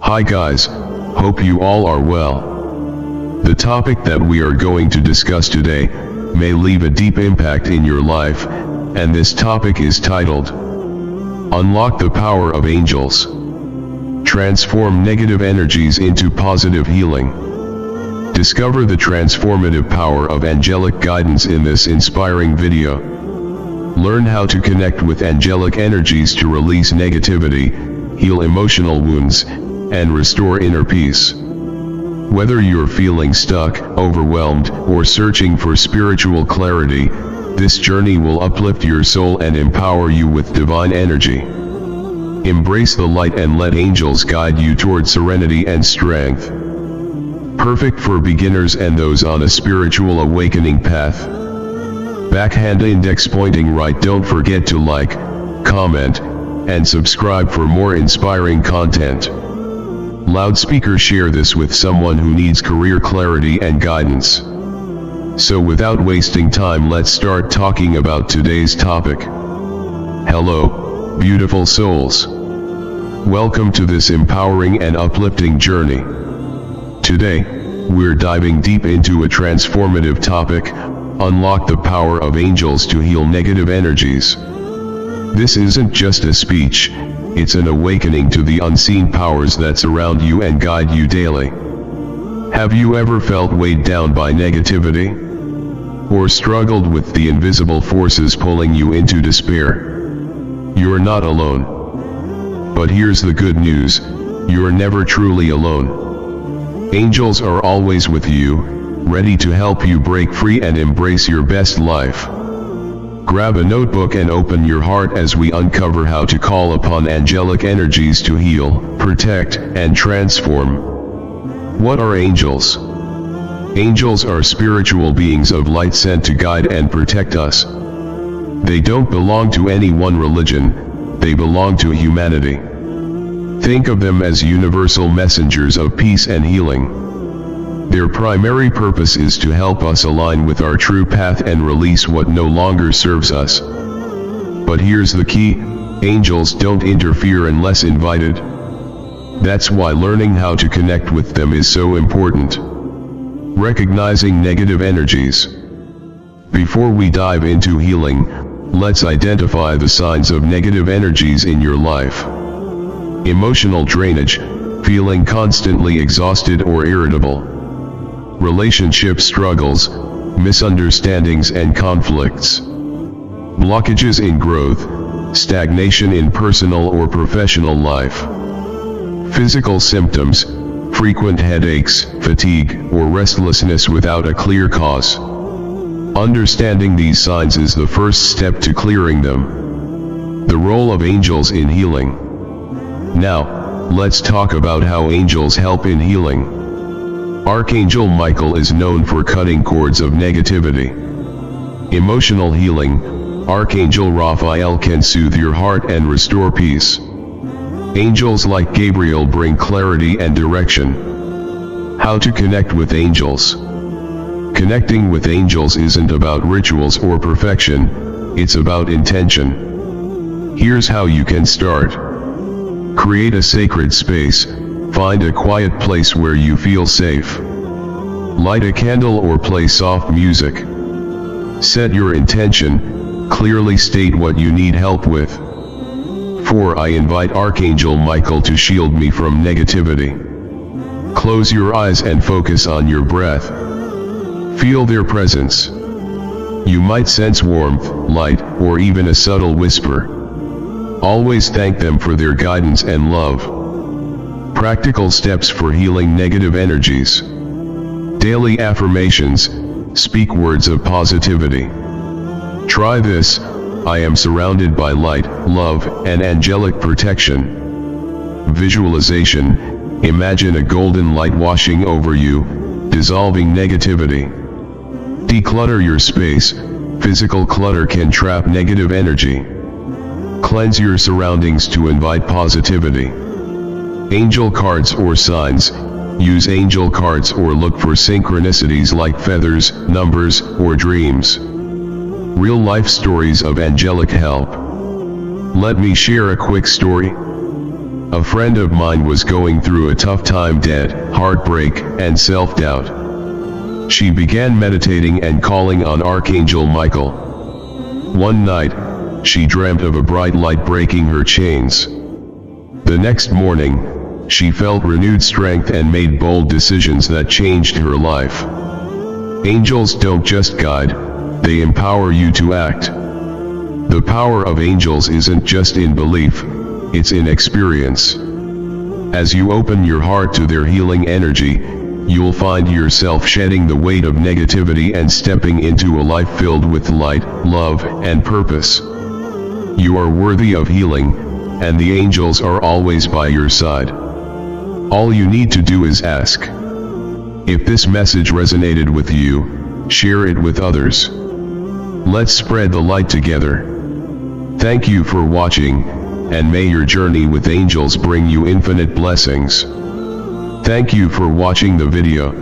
Hi guys, hope you all are well. The topic that we are going to discuss today may leave a deep impact in your life, and this topic is titled, Unlock the Power of Angels. Transform negative energies into positive healing. Discover the transformative power of angelic guidance in this inspiring video. Learn how to connect with angelic energies to release negativity, heal emotional wounds, and restore inner peace. Whether you're feeling stuck, overwhelmed, or searching for spiritual clarity, this journey will uplift your soul and empower you with divine energy. Embrace the light and let angels guide you toward serenity and strength. Perfect for beginners and those on a spiritual awakening path. Backhand index pointing right. Don't forget to like, comment, and subscribe for more inspiring content. Loudspeaker, share this with someone who needs career clarity and guidance. So without wasting time, let's start talking about today's topic. Hello, beautiful souls. Welcome to this empowering and uplifting journey. Today, we're diving deep into a transformative topic: unlock the power of angels to heal negative energies. This isn't just a speech, it's an awakening to the unseen powers that surround you and guide you daily. Have you ever felt weighed down by negativity? Or struggled with the invisible forces pulling you into despair? You're not alone. But here's the good news: you're never truly alone. Angels are always with you, ready to help you break free and embrace your best life. Grab a notebook and open your heart as we uncover how to call upon angelic energies to heal, protect, and transform. What are angels? Angels are spiritual beings of light sent to guide and protect us. They don't belong to any one religion, they belong to humanity. Think of them as universal messengers of peace and healing. Their primary purpose is to help us align with our true path and release what no longer serves us. But here's the key: angels don't interfere unless invited. That's why learning how to connect with them is so important. Recognizing negative energies. Before we dive into healing, let's identify the signs of negative energies in your life. Emotional drainage, feeling constantly exhausted or irritable. Relationship struggles, misunderstandings and conflicts. Blockages in growth, stagnation in personal or professional life. Physical symptoms, frequent headaches, fatigue, or restlessness without a clear cause. Understanding these signs is the first step to clearing them. The role of angels in healing. Now, let's talk about how angels help in healing. Archangel Michael is known for cutting cords of negativity. Emotional healing, Archangel Raphael can soothe your heart and restore peace. Angels like Gabriel bring clarity and direction. How to connect with angels. Connecting with angels isn't about rituals or perfection, it's about intention. Here's how you can start. Create a sacred space. Find a quiet place where you feel safe. Light a candle or play soft music. Set your intention, clearly state what you need help with. 4. I invite Archangel Michael to shield me from negativity. Close your eyes and focus on your breath. Feel their presence. You might sense warmth, light, or even a subtle whisper. Always thank them for their guidance and love. Practical steps for healing negative energies. Daily affirmations, speak words of positivity. Try this: I am surrounded by light, love, and angelic protection. Visualization, imagine a golden light washing over you, dissolving negativity. Declutter your space, physical clutter can trap negative energy. Cleanse your surroundings to invite positivity. Angel cards or signs. Use angel cards or look for synchronicities like feathers, numbers, or dreams. Real life stories of angelic help. Let me share a quick story. A friend of mine was going through a tough time, debt, heartbreak, and self-doubt. She began meditating and calling on Archangel Michael. One night, she dreamt of a bright light breaking her chains. The next morning, she felt renewed strength and made bold decisions that changed her life. Angels don't just guide, they empower you to act. The power of angels isn't just in belief, it's in experience. As you open your heart to their healing energy, you'll find yourself shedding the weight of negativity and stepping into a life filled with light, love, and purpose. You are worthy of healing, and the angels are always by your side. All you need to do is ask. If this message resonated with you, share it with others. Let's spread the light together. Thank you for watching, and may your journey with angels bring you infinite blessings. Thank you for watching the video.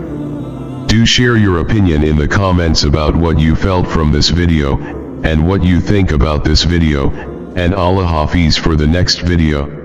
Do share your opinion in the comments about what you felt from this video, and what you think about this video, and Allah Hafiz for the next video.